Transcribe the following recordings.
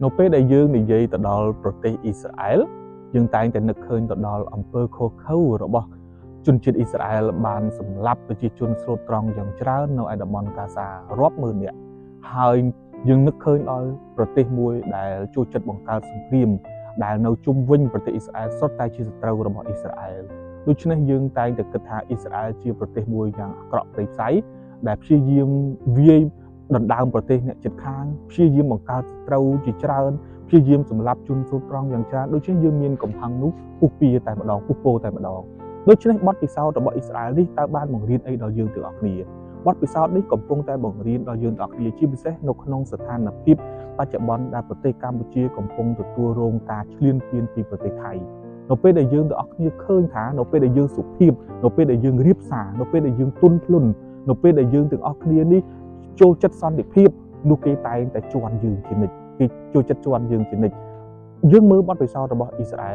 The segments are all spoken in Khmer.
នៅពេលដែលយើងនិយាយទៅដល់ប្រទេសអ៊ីស្រាអែលយើងតែងតែនឹកឃើញទៅដល់អំពើខុសខើរបស់ជនជាតិអ៊ីស្រាអែលបានសម្លាប់ប្រជាជនស្លូតត្រង់យ៉ាងច្រើននៅឯតំបន់កាហ្សារាប់ម៉ឺននាក់ហើយយើងនឹកឃើញដល់ប្រទេសមួយដែលចូលចិត្តបង្កើតសង្គ្រាមដែលនៅជុំវិញប្រទេសអ៊ីស្រាអែលសុទ្ធតែជាសត្រូវរបស់អ៊ីស្រាអែលដូច្នេះយើងតែងតែគិតថាអ៊ីស្រាអែលជាប្រទេសមួយយ៉ាងអាក្រក់ព្រៃផ្សៃដែលព្យាយាមវាយដណ្ដើមប្រទេសអ្នកជិតខាងព្យាយាមបង្កើតសត្រូវជាច្រើនព្យាយាមសម្លាប់ជនស្លូតត្រង់យ៉ាងច្រើនដូច្នេះយើងមានកំហឹងនោះពុះពៀតែម្ដងពុះពោតែម្ដងដូច្នេះបទពិសោធន៍របស់អ៊ីស្រាអែលនេះតើបានបង្រៀនអីដល់យើងទាំងអស់គ្នាបទពិសោធន៍នេះកំពុងតែបង្រៀនដល់យើងទាំងអស់គ្នាជាពិសេសនៅក្នុងស្ថានភាពបច្ចុប្បន្នដែលប្រទេសកម្ពុជាកំពុងទទួលរងការឈ្លានពានពីប្រទេសថៃនៅពេលដែលយើងទាំងអស់គ្នាឃើញថានៅពេលដែលយើងសុភាពនៅពេលដែលយើងរៀបសារនៅពេលដែលយើងទន់ភ្លន់នៅពេលដែលយើងទាំងអស់គ្នានេះចូលចិត្តសន្តិភាពនោះគេតែងតែជន់យើងជានិច្ចគេចូលចិត្តជន់យើងជានិច្ចយើងមើលបទពិសោធន៍របស់អ៊ីស្រា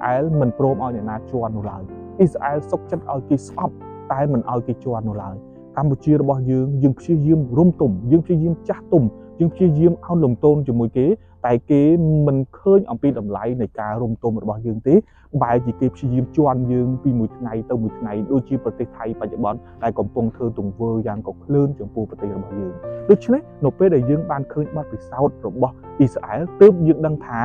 អែលមិនព្រមឲ្យអ្នកណាជន់នោះឡើយអ៊ីស្រាអែលសុខចិត្តឲ្យគេស្អប់តែមិនឲ្យគេជន់នោះឡើយកម្ពុជារបស់យើងព្យាយាមរុំទុំយើងព្យាយាមចាស់ទុំយើងព្យាយាមអោនលំទោនជាមួយគេតែគេមិនឃើញអំពីតម្លៃនៃការរុំទុំរបស់យើងទេបែរជាគេព្យាយាមជន់យើងពីមួយថ្ងៃទៅមួយថ្ងៃដូចជាប្រទេសថៃបច្ចុប្បន្នដែលកំពុងធ្វើទង្វើយ៉ាងកក្លឿនចំពោះប្រទេសរបស់យើងដូច្នេះនៅពេលដែលយើងបានឃើញបទពិសោធន៍របស់អ៊ីស្រាអែលទើបយើងដឹងថា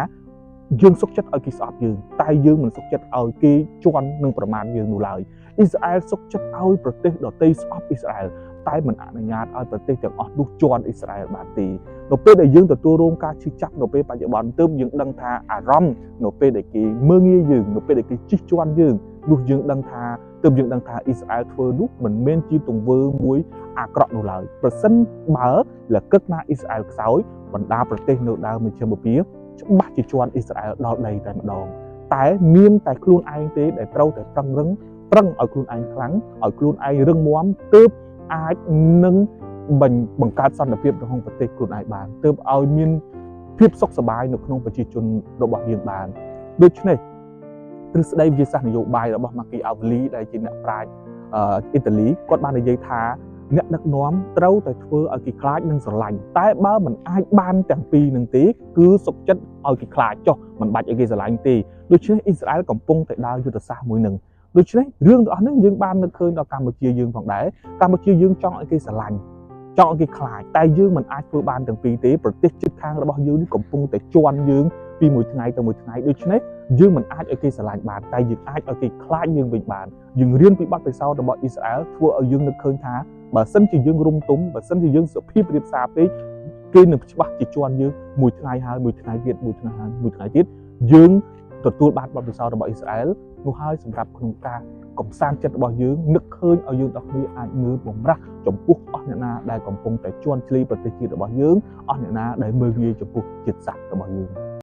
យើងសុខចិត្តឲ្យគេស្អប់យើងតែយើងមិនសុខចិត្តឲ្យគេជន់និងប្រមាថយើងនោះឡើយអ៊ីស្រាអែលសុខចិត្តឲ្យប្រទេសដទៃស្អប់អ៊ីស្រាអែលតែមិនអនុញ្ញាតឲ្យប្រទេសទាំងអស់នោះជន់អ៊ីស្រាអែលបានទេនៅពេលដែលយើងទទួលរងការឈឺចាប់នៅពេលបច្ចុប្បន្នទើបយើងដឹងថាអារម្មណ៍នៅពេលដែលគេមើងងាយយើងនៅពេលដែលគេជិះជាន់យើងនោះយើងដឹងថាទើបយើងដឹងថាអ៊ីស្រាអែលធ្វើនោះមិនមែនជាទង្វើមួយអាក្រក់នោះឡើយប្រសិនបើលកឹកណាអ៊ីស្រាអែលខ្សោយបណ្ដាប្រទេសនៅដើមមជ្ឈិមបូព៌ាច្បាស់ជាជន់អ៊ីស្រាអែលដល់ដីតែម្ដងតែមានតែខ្លួនឯងទេដែលត្រូវតែប្រឹងឲ្យខ្លួនឯងខ្លាំងឲ្យខ្លួនឯងរឹងមាំទើបអាចនឹងបង្កើតសន្តិភាពក្នុងប្រទេសខ្លួនឯងបានទើបឲ្យមានភាពសុខសប្បាយនៅក្នុងប្រជាជនរបស់យើងបានដូច្នេះទ្រឹស្ដីវិទ្យាសាស្ត្រនយោបាយរបស់ Machiavelli ដែលជាអ្នកប្រាជ្ញអ៊ីតាលីគាត់បាននិយាយថាអ្នកដឹកនាំត្រូវតែធ្វើឲ្យគេខ្លាចនិងស្រឡាញ់តែបើមិនអាចបានទាំងពីរនឹងទេគឺសុខចិត្តឲ្យគេខ្លាចចុះមិនបាច់ឲ្យគេស្រឡាញ់ទេដូច្នេះអ៊ីស្រាអែលកំពុងតែដើរយុទ្ធសាស្ត្រមួយនឹងដូច្នេះរឿងទាំងអស់ហ្នឹងយើងបាននឹកឃើញដល់កម្ពុជាយើងផងដែរកម្ពុជាយើងចង់ឲ្យគេស្រឡាញ់ចង់ឲ្យគេខ្លាចតែយើងមិនអាចធ្វើបានទាំងពីរទេប្រទេសជិតខាងរបស់យើងនេះកំពុងតែជន់យើងពីមួយថ្ងៃទៅមួយថ្ងៃដូច្នេះយើងមិនអាចឲ្យគេស្រឡាញ់បានតែយើងអាចឲ្យគេខ្លាចយើងវិញបានយើងរៀនពីបទពិសោធន៍របស់អ៊ីស្រាអែលធ្វើឲ្យយើងនឹកឃើញថាបើសិនជាយើងរុំទុំបើសិនជាយើងសុភាពរៀបសារពេកគេនឹងច្បាស់ជាជន់យើងមួយថ្ងៃហើយមួយថ្ងៃទៀតមួយថ្ងៃហើយមួយថ្ងៃទៀតយើងទទួលបានបទពិសោធន៍របស់អ៊ីស្រាអែលនោះហើយសម្រាប់ក្នុងការកំសាន្តចិត្តរបស់យើងនឹកឃើញឲ្យយើងទាំងគ្នាអាចមើលបំរាស់ចំពោះអស់អ្នកណាដែលកំពុងតែជន់ឈ្លីប្រទេសជាតិរបស់យើងអស់អ្នកណាដែលមើលងាយចំពោះជាតិសាសន៍របស់យើង